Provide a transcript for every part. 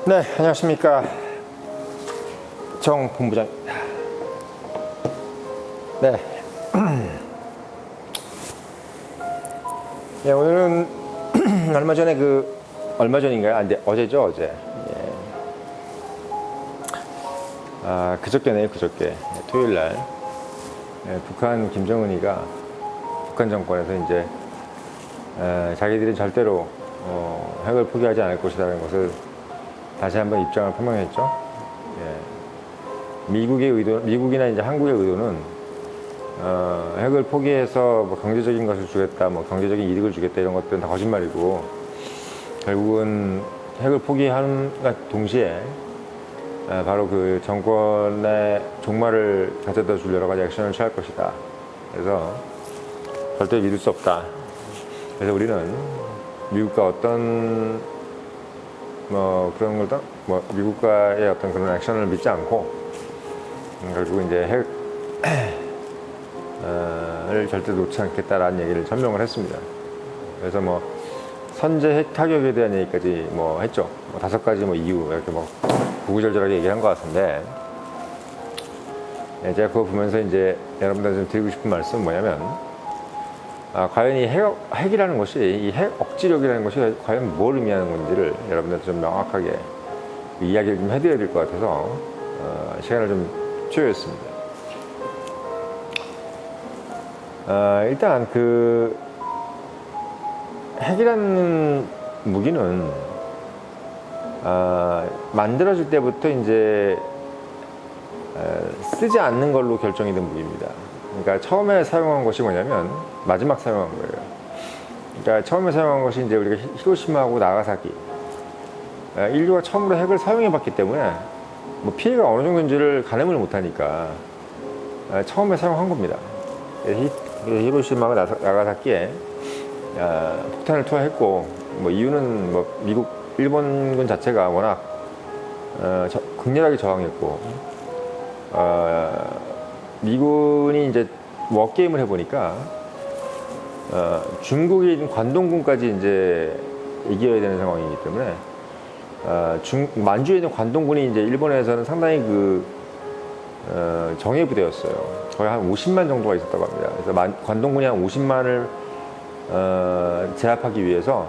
네, 안녕하십니까. 정 본부장입니다. 네. 네, 오늘은 얼마 전인가요? 아, 네, 어제죠, 어제. 예. 그저께네요, 그저께. 토요일 날. 예, 북한 김정은이가 북한 정권에서 이제 자기들이 절대로 핵을 포기하지 않을 것이라는 것을 다시 한번 입장을 표명했죠. 예. 미국이나 이제 한국의 의도는 핵을 포기해서 뭐 경제적인 것을 주겠다, 뭐 경제적인 이득을 주겠다 이런 것들은 다 거짓말이고, 결국은 핵을 포기함과 동시에 바로 그 정권의 종말을 가져다 줄 여러 가지 액션을 취할 것이다. 그래서 절대 믿을 수 없다. 그래서 우리는 미국과 어떤 그런 걸도 미국과의 어떤 그런 액션을 믿지 않고 결국 이제 핵을 절대 놓지 않겠다라는 얘기를 설명을 했습니다. 그래서 선제 핵 타격에 대한 얘기까지 했죠. 5가지 이유 이렇게 구구절절하게 얘기를 한 것 같은데, 제가 그거 보면서 이제 여러분들한테 좀 드리고 싶은 말씀은 뭐냐면, 과연 이 핵이라는 것이, 이 핵 억지력이라는 것이 과연 뭘 의미하는 건지를 여러분들한테 좀 명확하게 이야기를 좀 해드려야 될 것 같아서 시간을 좀 투여했습니다. 일단 그 핵이라는 무기는 만들어질 때부터 이제 쓰지 않는 걸로 결정이 된 무기입니다. 그러니까 처음에 사용한 것이 뭐냐면 마지막 사용한 거예요. 그러니까 처음에 사용한 것이 이제 우리가 히로시마하고 나가사키, 인류가 처음으로 핵을 사용해 봤기 때문에 피해가 어느 정도인지를 가늠을 못하니까 처음에 사용한 겁니다. 히로시마하고 나가사키에 폭탄을 투하했고, 이유는 일본군 자체가 워낙 극렬하게 저항했고, 미군이 이제 워게임을 해보니까 중국에 있는 관동군까지 이제 이겨야 되는 상황이기 때문에 만주에 있는 관동군이 이제 일본에서는 상당히 정예 부대였어요. 거의 한 50만 정도가 있었다고 합니다. 그래서 관동군이 한 50만을 제압하기 위해서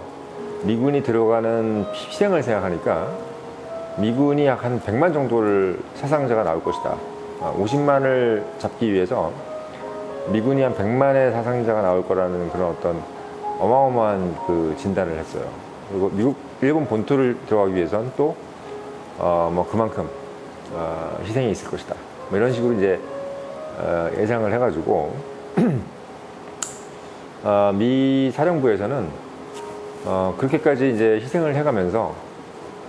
미군이 들어가는 희생을 생각하니까 미군이 약 한 100만 정도를 사상자가 나올 것이다. 50만을 잡기 위해서 미군이 한 100만의 사상자가 나올 거라는 그런 어떤 어마어마한 그 진단을 했어요. 그리고 일본 본토를 들어가기 위해서는 또 그만큼 희생이 있을 것이다. 이런 식으로 이제 예상을 해가지고 미 사령부에서는 그렇게까지 이제 희생을 해가면서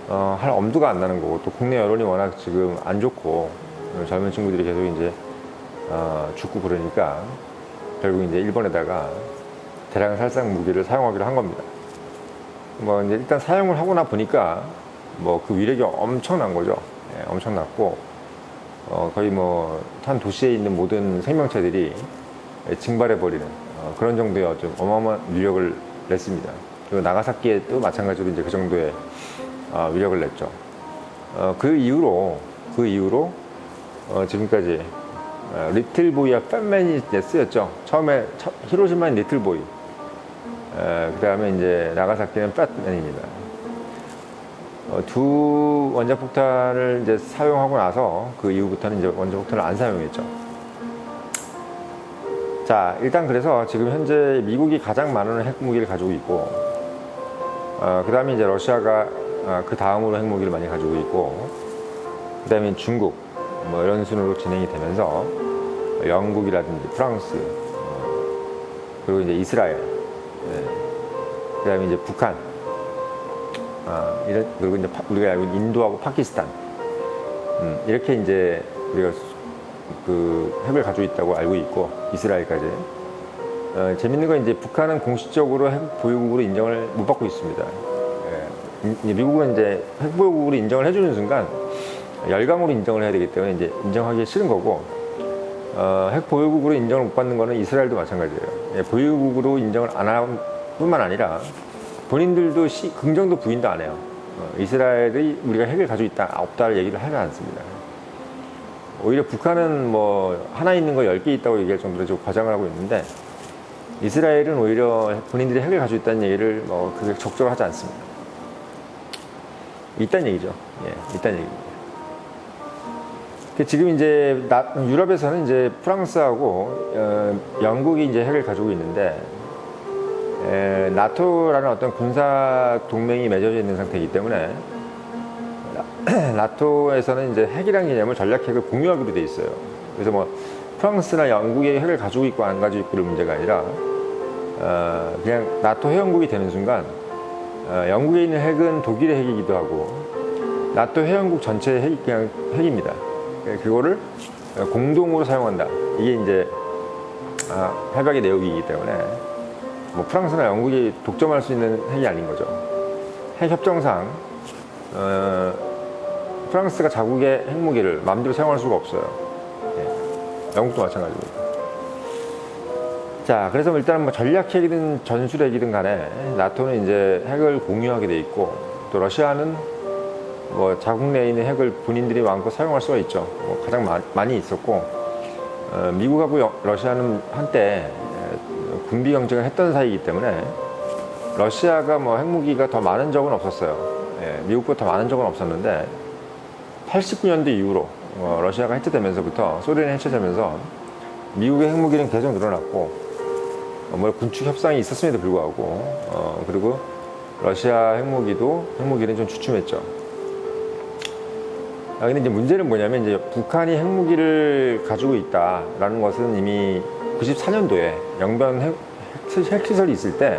할 엄두가 안 나는 거고, 또 국내 여론이 워낙 지금 안 좋고 젊은 친구들이 계속 이제 죽고 그러니까 결국 이제 일본에다가 대량 살상 무기를 사용하기로 한 겁니다. 이제 일단 사용을 하고 나 보니까 그 위력이 엄청난 거죠. 예, 엄청났고 거의 한 도시에 있는 모든 생명체들이 증발해 버리는 그런 정도의 좀 어마어마한 위력을 냈습니다. 그리고 나가사키에 또 마찬가지로 이제 그 정도의 위력을 냈죠. 그 이후로 지금까지 리틀보이와 팻맨이 쓰였죠. 처음에 히로시마는 리틀보이, 그 다음에 이제 나가사키는 팻맨입니다. 두 원자폭탄을 이제 사용하고 나서 그 이후부터는 이제 원자폭탄을 안 사용했죠. 자, 일단 그래서 지금 현재 미국이 가장 많은 핵무기를 가지고 있고, 그 다음에 이제 러시아가 그 다음으로 핵무기를 많이 가지고 있고, 그 다음에 중국, 이런 순으로 진행이 되면서 영국이라든지 프랑스, 그리고 이제 이스라엘, 그 다음에 이제 북한, 그리고 이제 우리가 알고 있는 인도하고 파키스탄, 이렇게 이제 우리가 그 핵을 가지고 있다고 알고 있고, 이스라엘까지. 재밌는 건 이제 북한은 공식적으로 핵 보유국으로 인정을 못 받고 있습니다. 미국은 이제 핵 보유국으로 인정을 해주는 순간 열강으로 인정을 해야 되기 때문에 이제 인정하기 싫은 거고, 핵 보유국으로 인정을 못 받는 거는 이스라엘도 마찬가지예요. 보유국으로 인정을 안 할 뿐만 아니라 본인들도 긍정도 부인도 안 해요. 이스라엘이 우리가 핵을 가지고 있다, 없다를 얘기를 하지 않습니다. 오히려 북한은 뭐 하나 있는 거 10개 있다고 얘기할 정도로 좀 과장을 하고 있는데, 이스라엘은 오히려 본인들이 핵을 가지고 있다는 얘기를 그게 적절하지 하지 않습니다. 있다는 얘기죠. 예, 있다는 얘기입니다. 지금 이제 유럽에서는 이제 프랑스하고 영국이 이제 핵을 가지고 있는데, 나토라는 어떤 군사 동맹이 맺어져 있는 상태이기 때문에 나토에서는 이제 핵이라는 개념을 전략핵을 공유하기로 돼 있어요. 그래서 뭐 프랑스나 영국이 핵을 가지고 있고 안 가지고 있고의 문제가 아니라 그냥 나토 회원국이 되는 순간 영국에 있는 핵은 독일의 핵이기도 하고 나토 회원국 전체의 핵이 그냥 핵입니다. 그거를 공동으로 사용한다. 이게 이제 협약의 내용이기 때문에 뭐 프랑스나 영국이 독점할 수 있는 핵이 아닌 거죠. 핵 협정상 프랑스가 자국의 핵무기를 마음대로 사용할 수가 없어요. 예. 영국도 마찬가지입니다. 자, 그래서 일단 뭐 전략핵이든 전술핵이든 간에 나토는 이제 핵을 공유하게 돼 있고, 또 러시아는 뭐 자국 내에 있는 핵을 본인들이 마음껏 사용할 수가 있죠. 뭐 가장 많이 있었고, 미국하고 러시아는 한때 군비 경쟁을 했던 사이이기 때문에 러시아가 뭐 핵무기가 더 많은 적은 없었어요. 예, 미국보다 더 많은 적은 없었는데 89년도 이후로 러시아가 해체되면서부터, 소련이 해체되면서 미국의 핵무기는 계속 늘어났고, 뭐 군축 협상이 있었음에도 불구하고 그리고 러시아 핵무기는 좀 주춤했죠. 근데 이제 문제는 뭐냐면, 이제 북한이 핵무기를 가지고 있다라는 것은 이미 94년도에 영변 핵시설이 있을 때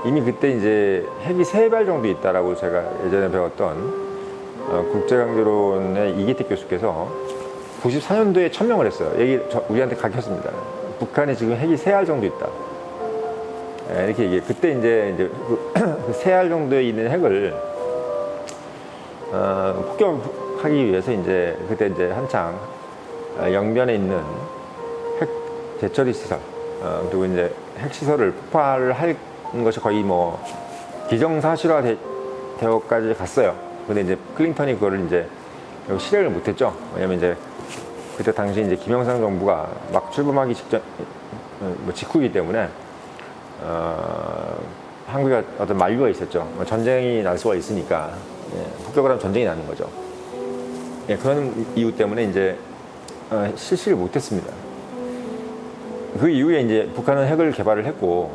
이미 그때 이제 핵이 3발 정도 있다라고 제가 예전에 배웠던 국제강제론의 이기택 교수께서 94년도에 천명을 했어요. 우리한테 가르쳤습니다. 북한에 지금 핵이 3알 정도 있다. 이렇게 얘기해. 그때 이제 그 3알 정도에 있는 핵을 폭격하기 위해서 이제 그때 이제 한창 영변에 있는 핵 재처리 시설, 그리고 이제 핵 시설을 폭발을 할 것이 거의 뭐 기정사실화 되어까지 갔어요. 근데 이제 클린턴이 그거를 이제 실행을 못했죠. 왜냐면 이제 그때 당시 이제 김영삼 정부가 막 출범하기 직후이기 때문에 한국에 어떤 만류가 있었죠. 전쟁이 날 수가 있으니까 폭격을 하면 전쟁이 나는 거죠. 그런 이유 때문에 이제 실시를 못했습니다. 그 이후에 이제 북한은 핵을 개발을 했고,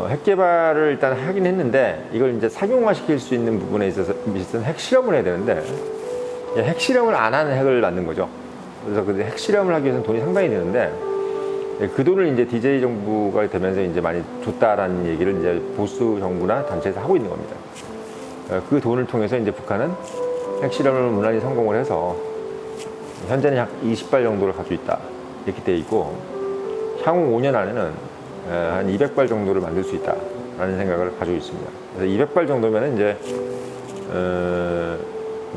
핵 개발을 일단 하긴 했는데, 이걸 이제 상용화 시킬 수 있는 부분에 있어서 핵 실험을 해야 되는데, 핵 실험을 안 하는 핵을 낳는 거죠. 그래서 그 핵 실험을 하기 위해서는 돈이 상당히 드는데, 그 돈을 이제 DJ 정부가 되면서 이제 많이 줬다라는 얘기를 이제 보수 정부나 단체에서 하고 있는 겁니다. 그 돈을 통해서 이제 북한은 핵 실험을 무난히 성공을 해서 현재는 약 20발 정도를 가지고 있다. 이렇게 돼 있고, 향후 5년 안에는 한 200발 정도를 만들 수 있다라는 생각을 가지고 있습니다. 그래서 200발 정도면 이제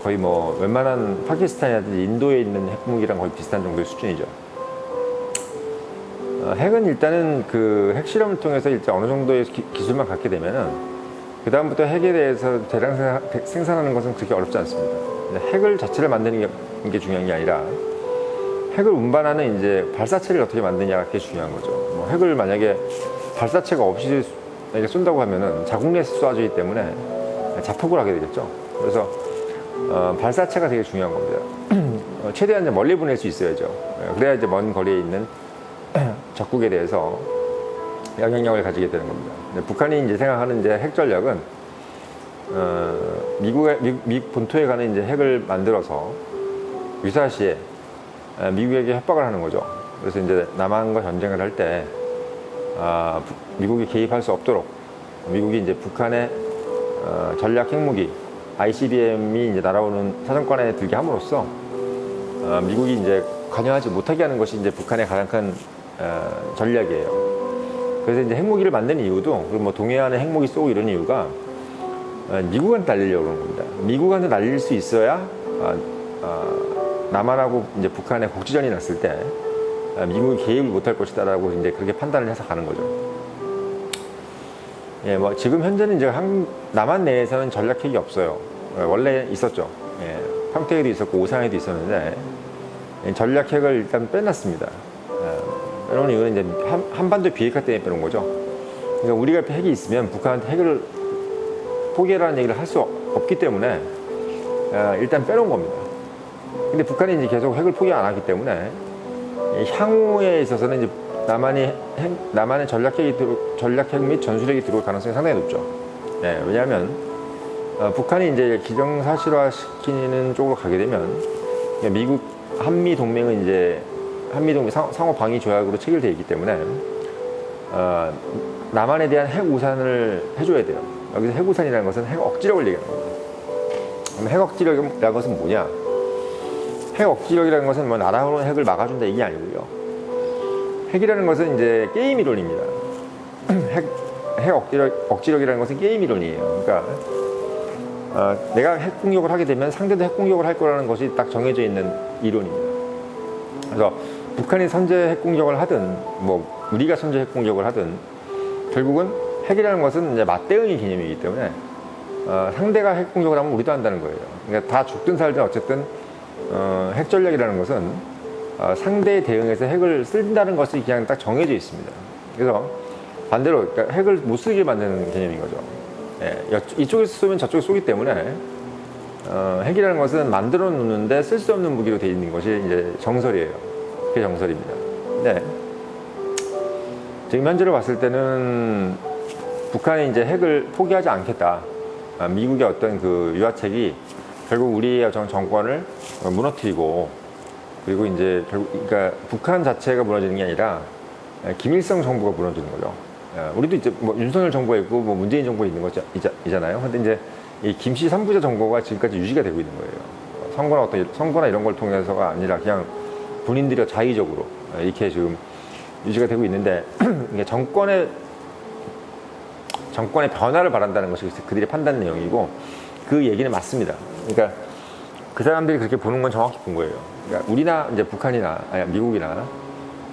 거의 뭐 웬만한 파키스탄이라든지 인도에 있는 핵무기랑 거의 비슷한 정도의 수준이죠. 핵은 일단은 그 핵실험을 통해서 일단 어느 정도의 기술만 갖게 되면은 그 다음부터 핵에 대해서 대량 생산하는 것은 그렇게 어렵지 않습니다. 핵을 자체를 만드는 게 중요한 게 아니라 핵을 운반하는 이제 발사체를 어떻게 만드냐가 그게 중요한 거죠. 뭐 핵을 만약에 발사체가 없이 쏜다고 하면은 자국 내에서 쏴주기 때문에 자폭을 하게 되겠죠. 그래서 발사체가 되게 중요한 겁니다. 최대한 이제 멀리 보낼 수 있어야죠. 그래야 이제 먼 거리에 있는 적국에 대해서 영향력을 가지게 되는 겁니다. 북한이 이제 생각하는 이제 핵 전략은 미국 본토에 가는 이제 핵을 만들어서 유사시에 미국에게 협박을 하는 거죠. 그래서 이제 남한과 전쟁을 할 때 미국이 개입할 수 없도록 미국이 이제 북한의 전략 핵무기 ICBM이 이제 날아오는 사정권에 들게 함으로써 미국이 이제 관여하지 못하게 하는 것이 이제 북한의 가장 큰 전략이에요. 그래서 이제 핵무기를 만드는 이유도, 그리고 뭐 동해안에 핵무기 쏘고 이런 이유가 미국한테 날리려고 그러는 겁니다. 미국한테 날릴 수 있어야 남한하고 이제 북한의 국지전이 났을 때 미국이 개입을 못할 것이다라고 이제 그렇게 판단을 해서 가는 거죠. 예, 뭐 지금 현재는 이제 남한 내에서는 전략 핵이 없어요. 원래 있었죠. 예, 평택에도 있었고 오산에도 있었는데 전략 핵을 일단 빼놨습니다. 빼놓은 이유는 이제 한반도 비핵화 때문에 빼놓은 거죠. 그러니까 우리가 핵이 있으면 북한한테 핵을 포기해라는 얘기를 할 수 없기 때문에 일단 빼놓은 겁니다. 근데 북한이 이제 계속 핵을 포기 안 하기 때문에 향후에 있어서는 이제 남한의 전략핵 및 전술핵이 들어올 가능성이 상당히 높죠. 네, 왜냐하면 북한이 이제 기정사실화 시키는 쪽으로 가게 되면 미국 한미 동맹은 이제 한미 동맹 상호 방위 조약으로 체결되어 있기 때문에 남한에 대한 핵 우산을 해줘야 돼요. 여기서 핵 우산이라는 것은 핵 억지력을 얘기하는 겁니다. 그럼 핵 억지력이라는 것은 뭐냐? 핵 억지력이라는 것은 뭐 나라로 핵을 막아준다 이게 아니고요. 핵이라는 것은 이제 게임 이론입니다. 핵 억지력이라는 것은 게임 이론이에요. 그러니까 내가 핵 공격을 하게 되면 상대도 핵 공격을 할 거라는 것이 딱 정해져 있는 이론입니다. 그래서 북한이 선제 핵 공격을 하든 뭐 우리가 선제 핵 공격을 하든 결국은 핵이라는 것은 이제 맞대응의 개념이기 때문에 상대가 핵 공격을 하면 우리도 한다는 거예요. 그러니까 다 죽든 살든 어쨌든 핵 전략이라는 것은 상대에 대응해서 핵을 쓴다는 것이 그냥 딱 정해져 있습니다. 그래서 반대로 그러니까 핵을 못 쓰게 만드는 개념인 거죠. 예, 이쪽에서 쏘면 저쪽에 쏘기 때문에 핵이라는 것은 만들어 놓는데 쓸 수 없는 무기로 되어 있는 것이 이제 정설이에요. 그게 정설입니다. 네. 지금 현재로 봤을 때는 북한이 이제 핵을 포기하지 않겠다. 미국의 어떤 그 유화책이 결국 우리의 정권을 무너뜨리고 그리고 이제 결국 그러니까 북한 자체가 무너지는 게 아니라 김일성 정부가 무너지는 거죠. 우리도 이제 뭐 윤석열 정부가 있고 뭐 문재인 정부가 있는 거잖아요. 근데 이제 이 김씨 3부자 정부가 지금까지 유지가 되고 있는 거예요. 선거나 이런 걸 통해서가 아니라 그냥 본인들이 자의적으로 이렇게 지금 유지가 되고 있는데 이게 정권의 변화를 바란다는 것이 그들의 판단 내용이고 그 얘기는 맞습니다. 그러니까 그 사람들이 그렇게 보는 건 정확히 본 거예요. 그러니까 우리나 이제 북한이나 미국이나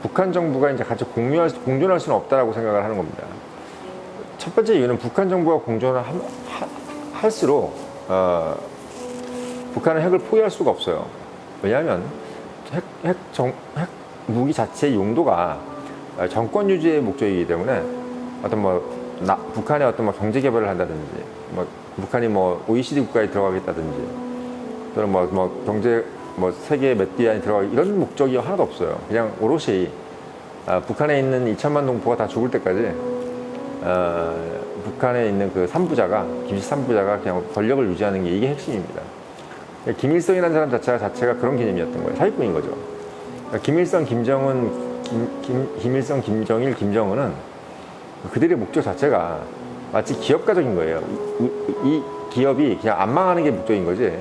북한 정부가 이제 같이 공존할 수는 없다라고 생각을 하는 겁니다. 첫 번째 이유는 북한 정부가 공존을 할수록 북한은 핵을 포기할 수가 없어요. 왜냐하면 핵 무기 자체의 용도가 정권 유지의 목적이기 때문에 어떤 북한의 어떤 경제 개발을 한다든지, 북한이 OECD 국가에 들어가겠다든지, 또는 경제 세계 몇 위 안에 들어가기 이런 목적이 하나도 없어요. 그냥 오롯이 북한에 있는 2천만 동포가 다 죽을 때까지 북한에 있는 그 김씨 3부자가 그냥 권력을 유지하는 게 이게 핵심입니다. 김일성이라는 사람 자체가 그런 개념이었던 거예요. 사기꾼인 거죠. 김일성, 김일성, 김정일, 김정은은 그들의 목적 자체가 마치 기업가적인 거예요. 이 기업이 그냥 안 망하는 게 목적인 거지.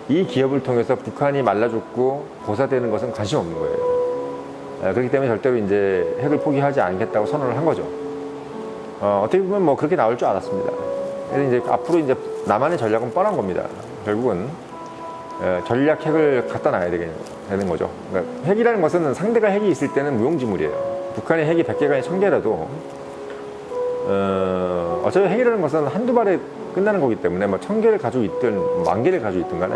이 기업을 통해서 북한이 말라 죽고 고사되는 것은 관심 없는 거예요. 그렇기 때문에 절대로 이제 핵을 포기하지 않겠다고 선언을 한 거죠. 어떻게 보면 그렇게 나올 줄 알았습니다. 그래서 이제 앞으로 이제 남한의 전략은 뻔한 겁니다. 결국은 전략 핵을 갖다 놔야 되는 거죠. 그러니까 핵이라는 것은 상대가 핵이 있을 때는 무용지물이에요. 북한의 핵이 100개가 아니라 1000개라도 어차피 핵이라는 것은 한두 발에 끝나는 거기 때문에 1000개를 가지고 있든 10,000개를 가지고 있든 간에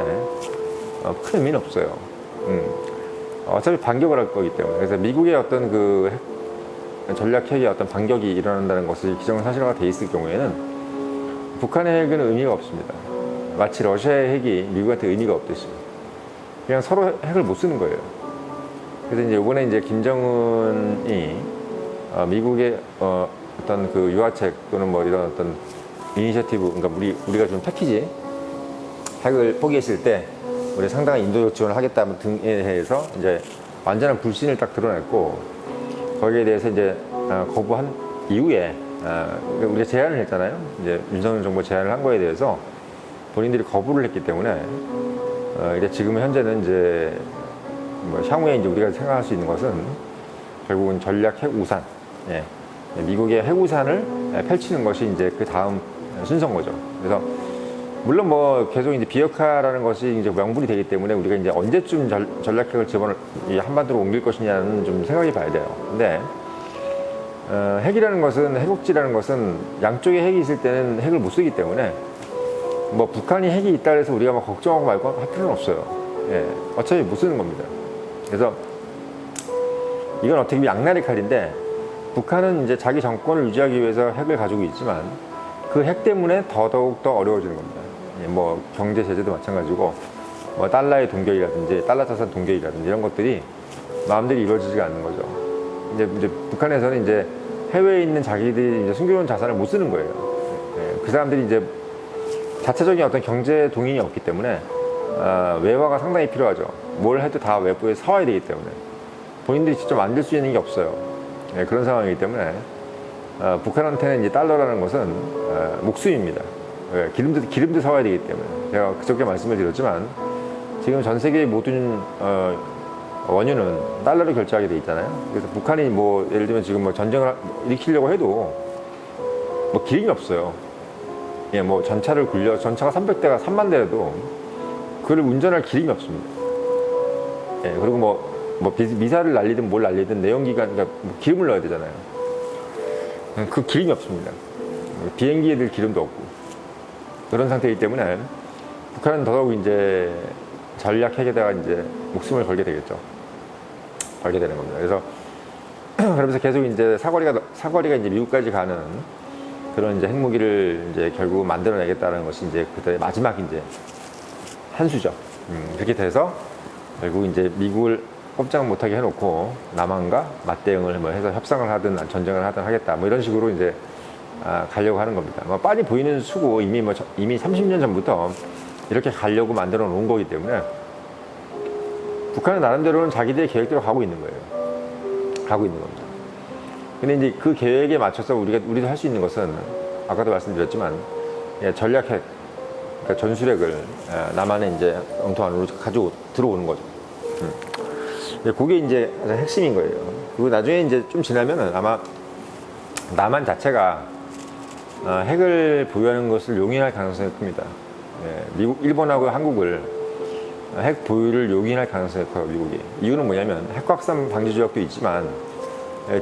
큰 의미는 없어요. 어차피 반격을 할 거기 때문에. 그래서 미국의 어떤 그 전략 핵의 어떤 반격이 일어난다는 것이 기정사실화가 돼 있을 경우에는 북한의 핵은 의미가 없습니다. 마치 러시아의 핵이 미국한테 의미가 없듯이 그냥 서로 핵을 못 쓰는 거예요. 그래서 이제 이번에 이제 김정은이 미국의 어떤 그 유화책 또는 이런 어떤 이니셔티브, 그러니까 우리가 준 패키지 핵을 포기했을 때 우리 상당한 인도적 지원을 하겠다는 등에 대해서 이제 완전한 불신을 딱 드러냈고 거기에 대해서 이제 거부한 이후에 우리가 제안을 했잖아요. 이제 윤석열 정부 제안을 한 거에 대해서 본인들이 거부를 했기 때문에 이제 지금 현재는 이제 향후에 이제 우리가 생각할 수 있는 것은 결국은 전략 핵 우산, 미국의 핵 우산을 펼치는 것이 이제 그 다음 순서인 거죠. 그래서 물론 계속 이제 비핵화라는 것이 이제 명분이 되기 때문에 우리가 이제 언제쯤 전략핵을 한반도로 옮길 것이냐는 좀 생각해 봐야 돼요. 근데 핵이라는 것은, 핵옥지라는 것은 양쪽에 핵이 있을 때는 핵을 못 쓰기 때문에 뭐 북한이 핵이 있다 해서 우리가 막 걱정하고 말고 할 필요는 없어요. 예, 어차피 못 쓰는 겁니다. 그래서 이건 어떻게 보면 양날의 칼인데, 북한은 이제 자기 정권을 유지하기 위해서 핵을 가지고 있지만 그 핵 때문에 더더욱 더 어려워지는 겁니다. 예, 뭐 경제 제재도 마찬가지고, 뭐 달러의 동결이라든지 달러 자산 동결이라든지 이런 것들이 마음대로 이루어지지가 않는 거죠. 이제 북한에서는 이제 해외에 있는 자기들이 이제 숨겨놓은 자산을 못 쓰는 거예요. 예, 그 사람들이 이제 자체적인 어떤 경제 동인이 없기 때문에 외화가 상당히 필요하죠. 뭘 해도 다 외부에 사와야 되기 때문에 본인들이 직접 만들 수 있는 게 없어요. 예, 그런 상황이기 때문에 북한한테는 이제 달러라는 것은 목숨입니다. 예, 기름도 사와야 되기 때문에, 제가 그저께 말씀을 드렸지만 지금 전 세계의 모든 원유는 달러로 결제하게 돼 있잖아요. 그래서 북한이 뭐 예를 들면 지금 뭐 전쟁을 일으키려고 해도 뭐 기름이 없어요. 예, 뭐 전차가 300대가 3만 대라도 그걸 운전할 기름이 없습니다. 예, 그리고 뭐 미사를 날리든 뭘 날리든 내연기관, 그러니까 뭐 기름을 넣어야 되잖아요. 그 기름이 없습니다. 비행기에 들 기름도 없고 그런 상태이기 때문에 북한은 더더욱 이제 전략 핵에다가 이제 목숨을 걸게 되겠죠. 걸게 되는 겁니다. 그래서 그러면서 계속 이제 사거리가 이제 미국까지 가는 그런 이제 핵무기를 이제 결국 만들어내겠다는 것이 이제 그때 마지막 이제 한 수죠. 그렇게 돼서 결국 이제 미국을 꼼짝 못하게 해놓고 남한과 맞대응을 뭐 해서 협상을 하든 전쟁을 하든 하겠다, 뭐 이런 식으로 이제 가려고 하는 겁니다. 뭐 빤히 보이는 수고, 이미 30년 전부터 이렇게 가려고 만들어 놓은 거기 때문에 북한은 나름대로는 자기들의 계획대로 가고 있는 거예요. 가고 있는 겁니다. 근데 이제 그 계획에 맞춰서 우리도 할 수 있는 것은 아까도 말씀드렸지만, 예, 전략핵, 그러니까 전술핵을 남한에 이제 영토 안으로 가지고 들어오는 거죠. 그게 이제 핵심인 거예요. 그리고 나중에 이제 좀 지나면은 아마 남한 자체가 핵을 보유하는 것을 용인할 가능성이 큽니다. 예, 일본하고 한국을 핵 보유를 용인할 가능성이 커요, 미국이. 이유는 뭐냐면 핵 확산 방지 조약도 있지만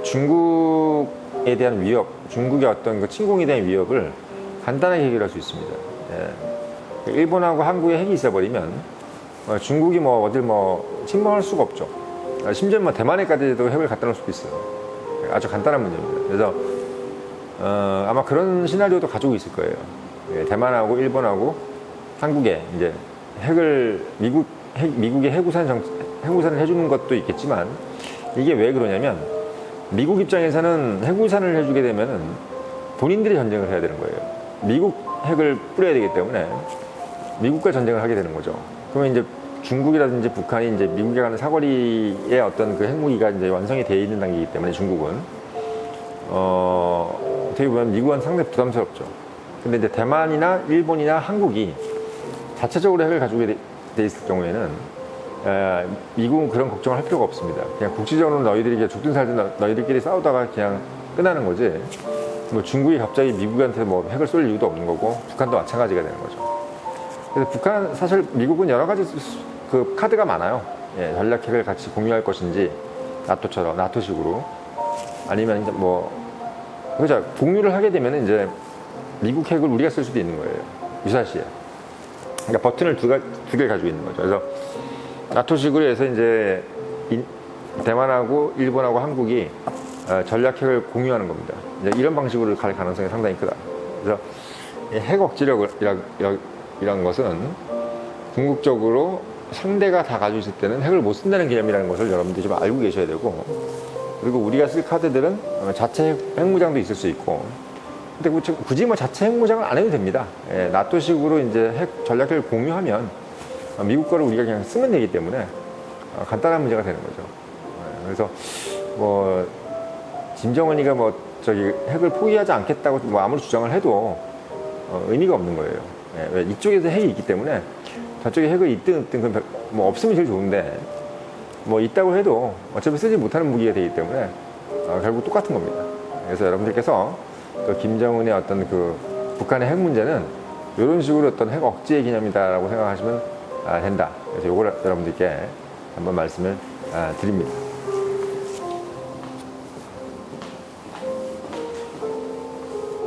중국에 대한 위협, 중국의 어떤 그 침공에 대한 위협을 간단하게 해결할 수 있습니다. 예. 일본하고 한국에 핵이 있어버리면 중국이 뭐 어딜 뭐 침공할 수가 없죠. 심지어 뭐 대만에까지도 핵을 갖다 놓을 수도 있어요. 아주 간단한 문제입니다. 그래서 아마 그런 시나리오도 가지고 있을 거예요. 예, 대만하고 일본하고 한국에 이제 핵을 미국이 핵우산을 해주는 것도 있겠지만, 이게 왜 그러냐면 미국 입장에서는 핵우산을 해주게 되면은 본인들이 전쟁을 해야 되는 거예요. 미국 핵을 뿌려야 되기 때문에 미국과 전쟁을 하게 되는 거죠. 그러면 이제 중국이라든지 북한이 이제 미국에 가는 사거리에 어떤 그 핵무기가 이제 완성이 되어 있는 단계이기 때문에 중국은 어떻게 보면 미국은 상당히 부담스럽죠. 근데 이제 대만이나 일본이나 한국이 자체적으로 핵을 가지고 돼 있을 경우에는 미국은 그런 걱정을 할 필요가 없습니다. 그냥 국지적으로 너희들이 죽든 살든 너희들끼리 싸우다가 그냥 끝나는 거지, 뭐 중국이 갑자기 미국한테 뭐 핵을 쏠 이유도 없는 거고, 북한도 마찬가지가 되는 거죠. 그래서 사실 미국은 여러 가지 그 카드가 많아요. 예, 전략 핵을 같이 공유할 것인지, 나토식으로, 아니면 이제 뭐, 그죠, 공유를 하게 되면 이제 미국 핵을 우리가 쓸 수도 있는 거예요. 유사시에. 그러니까 버튼을 두 개를 가지고 있는 거죠. 그래서 나토식으로 해서 이제 대만하고 일본하고 한국이 전략 핵을 공유하는 겁니다. 이제 이런 방식으로 갈 가능성이 상당히 크다. 그래서 핵 억지력이란 것은 궁극적으로 상대가 다 가지고 있을 때는 핵을 못 쓴다는 개념이라는 것을 여러분들이 좀 알고 계셔야 되고, 그리고 우리가 쓸 카드들은 자체 핵무장도 있을 수 있고, 근데 굳이 뭐 자체 핵무장을 안 해도 됩니다. 예, 나토식으로 이제 전략핵을 공유하면 미국 거를 우리가 그냥 쓰면 되기 때문에 간단한 문제가 되는 거죠. 예, 그래서 뭐 김정은이가 뭐 핵을 포기하지 않겠다고 뭐 아무리 주장을 해도 의미가 없는 거예요. 예, 왜 이쪽에서 핵이 있기 때문에 저쪽에 핵을 있든 뭐 없으면 제일 좋은데, 뭐 있다고 해도 어차피 쓰지 못하는 무기가 되기 때문에 결국 똑같은 겁니다. 그래서 여러분들께서 그 김정은의 어떤 그 북한의 핵 문제는 이런 식으로 어떤 핵 억지의 개념이다라고 생각하시면 된다. 그래서 이걸 여러분들께 한번 말씀을 드립니다.